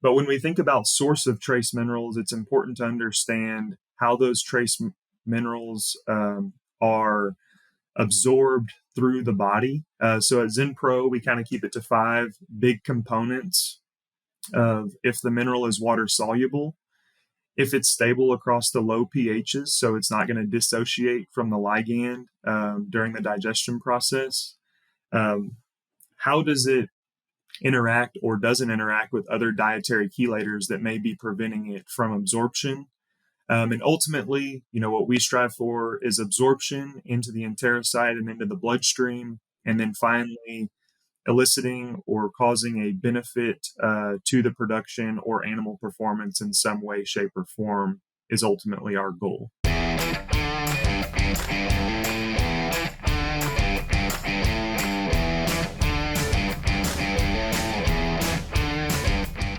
But when we think about source of trace minerals, it's important to understand how those trace minerals are absorbed through the body. So at Zinpro, we kind of keep it to 5 big components of if the mineral is water soluble, if it's stable across the low pHs, so it's not going to dissociate from the ligand during the digestion process. How does it interact or doesn't interact with other dietary chelators that may be preventing it from absorption? And ultimately, what we strive for is absorption into the enterocyte and into the bloodstream, and then finally eliciting or causing a benefit to the production or animal performance in some way, shape, or form is ultimately our goal.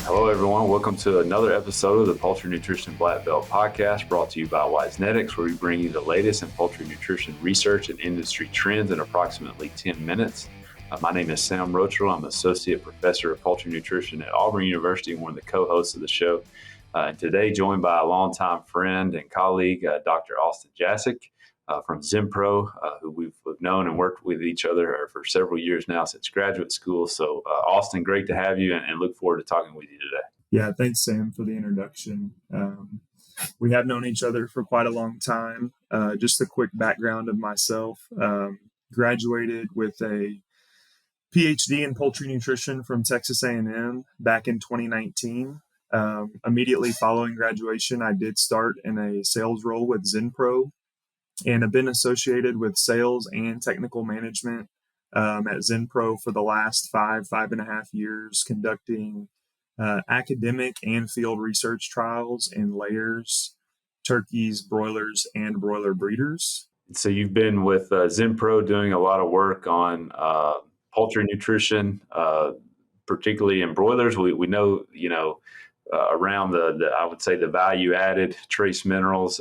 Hello, everyone. Welcome to another episode of the Poultry Nutrition Blackbelt Podcast, brought to you by Wisenetics, where we bring you the latest in poultry nutrition research and industry trends in approximately 10 minutes. My name is Sam Rochel. I'm Associate Professor of Poultry Nutrition at Auburn University and one of the co-hosts of the show. And today, joined by a longtime friend and colleague, Dr. Austin Jasek from Zinpro, who we've known and worked with each other for several years now since graduate school. So, Austin, great to have you and look forward to talking with you today. Yeah, thanks, Sam, for the introduction. We have known each other for quite a long time. Just a quick background of myself. Graduated with a PhD in poultry nutrition from Texas A&M back in 2019. Immediately following graduation, I did start in a sales role with Zinpro and have been associated with sales and technical management at Zinpro for the last 5.5 years, conducting academic and field research trials in layers, turkeys, broilers, and broiler breeders. So you've been with Zinpro doing a lot of work on poultry nutrition, particularly in broilers. We know, around the I would say the value added trace minerals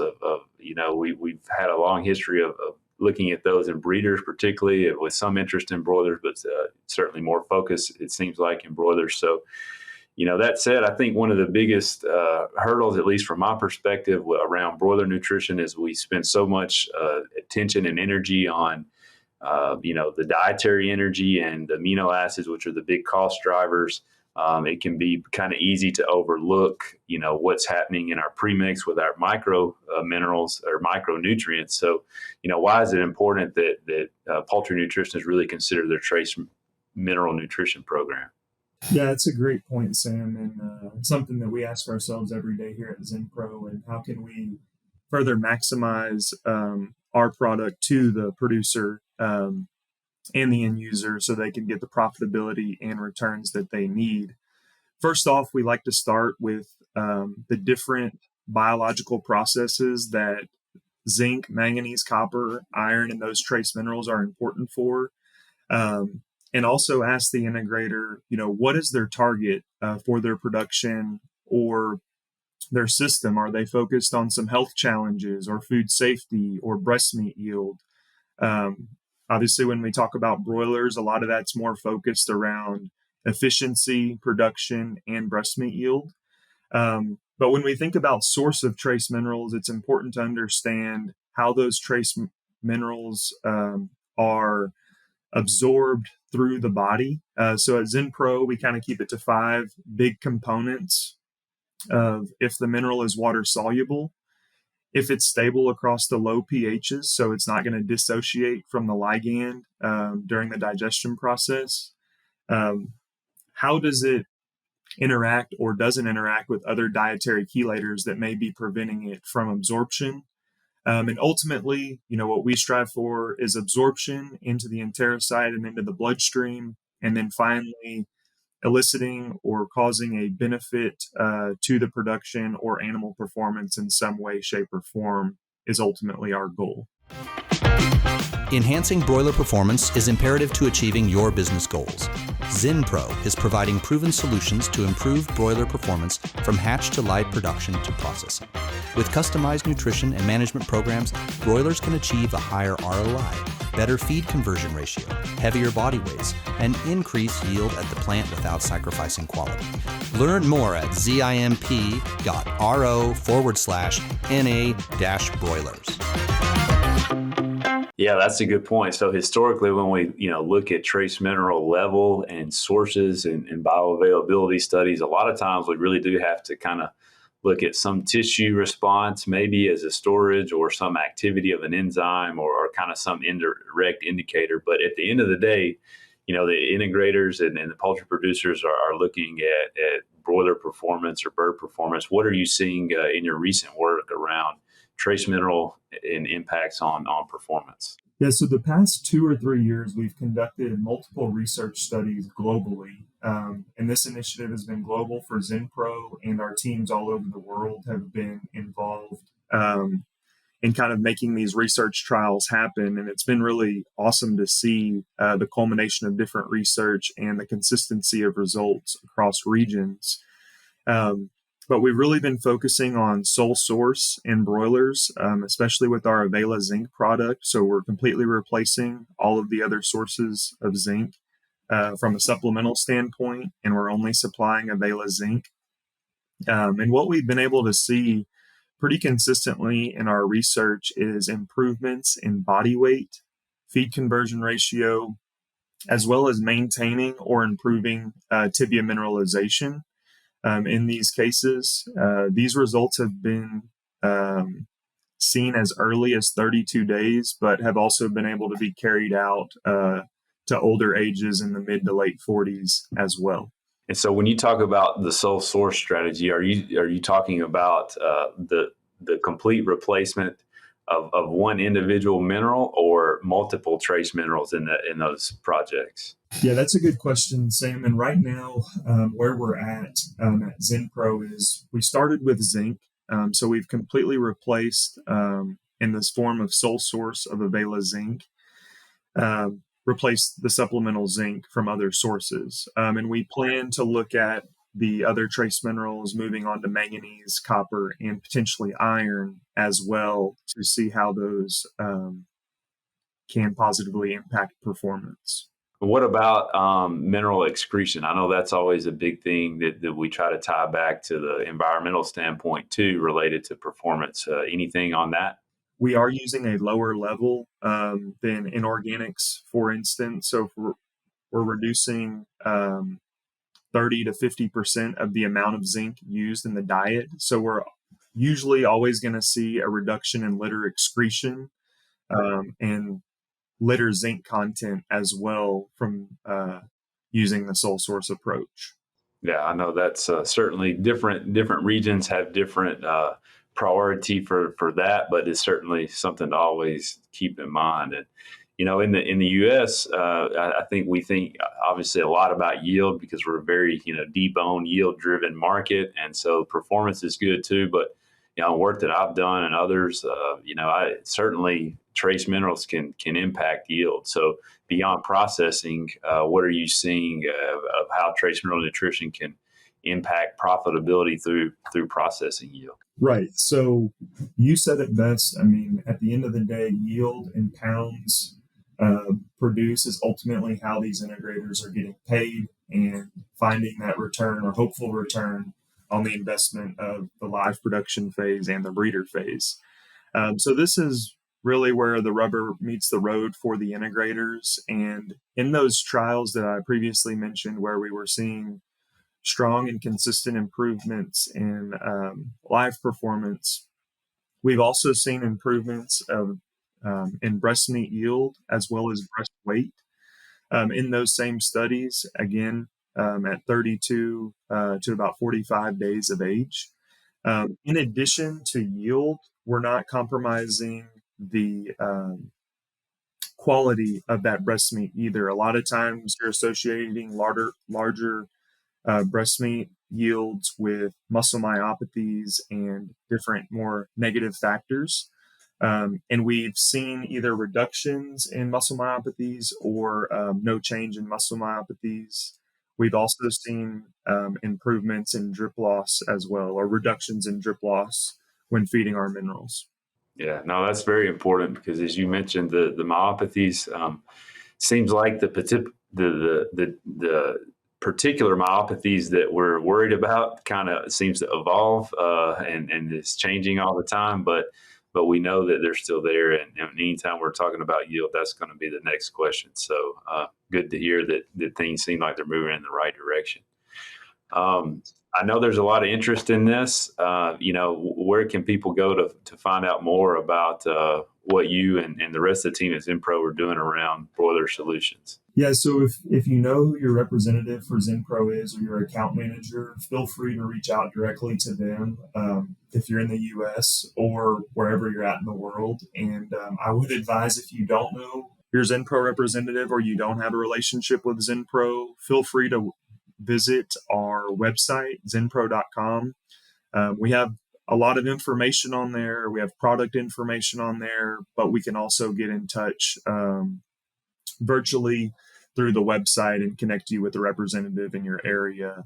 we've had a long history of looking at those in breeders, particularly with some interest in broilers, but certainly more focus, it seems like, in broilers. So, that said, I think one of the biggest hurdles, at least from my perspective, around broiler nutrition is we spend so much attention and energy on the dietary energy and amino acids, which are the big cost drivers. It can be kind of easy to overlook, what's happening in our premix with our micro minerals or micronutrients. So, why is it important that poultry nutritionists really consider their trace mineral nutrition program? Yeah, it's a great point, Sam, and something that we ask ourselves every day here at Zinpro. And how can we further maximize our product to the producer and the end user so they can get the profitability and returns that they need? First off, we like to start with the different biological processes that zinc, manganese, copper, iron, and those trace minerals are important for. And also ask the integrator, what is their target for their production or their system? Are they focused on some health challenges or food safety or breast meat yield? Obviously, when we talk about broilers, a lot of that's more focused around efficiency, production, and breast meat yield. But when we think about source of trace minerals, it's important to understand how those trace minerals are absorbed through the body. So at Zinpro, we kind of keep it to 5 big components of if the mineral is water soluble, if it's stable across the low pHs, so it's not going to dissociate from the ligand during the digestion process. How does it interact or doesn't interact with other dietary chelators that may be preventing it from absorption? And ultimately, what we strive for is absorption into the enterocyte and into the bloodstream, and then finally eliciting or causing a benefit to the production or animal performance in some way, shape, or form is ultimately our goal. Enhancing broiler performance is imperative to achieving your business goals. Zinpro is providing proven solutions to improve broiler performance from hatch to live production to processing. With customized nutrition and management programs, broilers can achieve a higher ROI, better feed conversion ratio, heavier body weights, and increase yield at the plant without sacrificing quality. Learn more at zimp.ro/NA-broilers. Yeah, that's a good point. So historically, when we look at trace mineral level and sources and bioavailability studies, a lot of times we really do have to kind of look at some tissue response, maybe as a storage or some activity of an enzyme or kind of some indirect indicator. But at the end of the day, the integrators and the poultry producers are looking at broiler performance or bird performance. What are you seeing in your recent work around trace mineral and impacts on performance? Yeah, so the past 2 or 3 years, we've conducted multiple research studies globally. And this initiative has been global for Zinpro, and our teams all over the world have been involved in kind of making these research trials happen. And it's been really awesome to see the culmination of different research and the consistency of results across regions. But we've really been focusing on sole source and broilers, especially with our Avela zinc product. So we're completely replacing all of the other sources of zinc from a supplemental standpoint, and we're only supplying Avela zinc. And what we've been able to see pretty consistently in our research is improvements in body weight, feed conversion ratio, as well as maintaining or improving tibia mineralization. In these cases, these results have been seen as early as 32 days, but have also been able to be carried out to older ages in the mid to late 40s as well. And so when you talk about the sole source strategy, are you talking about the complete replacement of one individual mineral or multiple trace minerals in those projects? Yeah, that's a good question, Sam. And right now, where we're at Zinpro is we started with zinc. So we've completely replaced in this form of sole source of Avela zinc, replaced the supplemental zinc from other sources. And we plan to look at the other trace minerals moving on to manganese, copper, and potentially iron as well to see how those can positively impact performance. What about mineral excretion? I know that's always a big thing that we try to tie back to the environmental standpoint too, related to performance. Anything on that? We are using a lower level than inorganics, for instance. So if we're reducing 30 to 50% of the amount of zinc used in the diet. So we're usually always going to see a reduction in litter excretion and litter zinc content as well from using the sole source approach. Yeah, I know that's certainly different regions have different priority for that, but it's certainly something to always keep in mind. And in the U.S., I think we think obviously a lot about yield because we're a very debone yield driven market, and so performance is good too. But work that I've done and others, I certainly trace minerals can impact yield. So beyond processing, what are you seeing of how trace mineral nutrition can impact profitability through processing yield? Right. So you said it best. I mean, at the end of the day, yield in pounds produced is ultimately how these integrators are getting paid and finding that return or hopeful return on the investment of the live production phase and the breeder phase. So this is really where the rubber meets the road for the integrators. And in those trials that I previously mentioned, where we were seeing strong and consistent improvements in live performance, we've also seen improvements in breast meat yield as well as breast weight in those same studies, again, at 32 to about 45 days of age. In addition to yield, we're not compromising the quality of that breast meat either. A lot of times you're associating larger breast meat yields with muscle myopathies and different more negative factors. And we've seen either reductions in muscle myopathies or no change in muscle myopathies. We've also seen improvements in drip loss as well, or reductions in drip loss when feeding our minerals. Yeah, no, that's very important because, as you mentioned, the myopathies, seems like the particular myopathies that we're worried about kind of seems to evolve and is changing all the time. But we know that they're still there, and anytime we're talking about yield, that's going to be the next question. So good to hear that things seem like they're moving in the right direction. I know there's a lot of interest in this. Where can people go to find out more about what you and the rest of the team at Zinpro are doing around broiler solutions? Yeah, so if you know who your representative for Zinpro is or your account manager, feel free to reach out directly to them if you're in the U.S. or wherever you're at in the world. And I would advise, if you don't know your Zinpro representative or you don't have a relationship with Zinpro, feel free to visit our website, zinpro.com. We have a lot of information on there. We have product information on there, but we can also get in touch virtually through the website and connect you with a representative in your area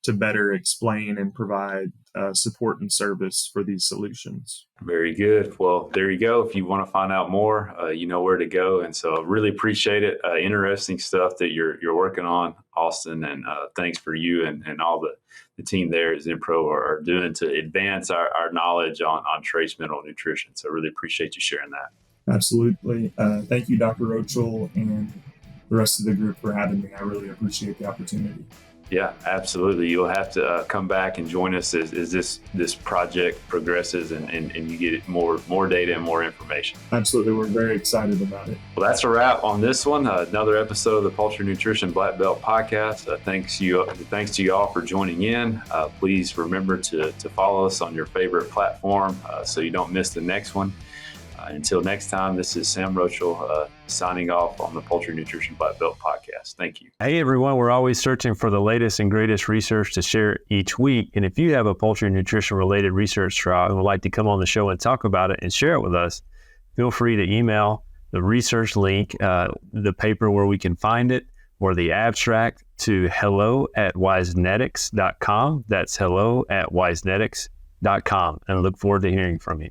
to better explain and provide support and service for these solutions. Very good. Well, there you go. If you want to find out more, you know where to go. And so I really appreciate it. Interesting stuff that you're working on, Austin. And thanks for you and all the team there at Zinpro are doing to advance our knowledge on trace mineral nutrition. So I really appreciate you sharing that. Absolutely. Thank you, Dr. Rochel, and the rest of the group for having me. I really appreciate the opportunity. Yeah, absolutely. You'll have to come back and join us as this project progresses and you get more data and more information. Absolutely. We're very excited about it. Well, that's a wrap on this one. Another episode of the Poultry Nutrition Blackbelt Podcast. Thanks to you all for joining in. Please remember to follow us on your favorite platform so you don't miss the next one. Until next time, this is Sam Rochel signing off on the Poultry Nutrition Blackbelt Podcast. Thank you. Hey, everyone. We're always searching for the latest and greatest research to share each week. And if you have a poultry nutrition related research trial and would like to come on the show and talk about it and share it with us, feel free to email the research link, the paper where we can find it, or the abstract to hello@wisenetics.com. That's hello@wisenetics.com. And I look forward to hearing from you.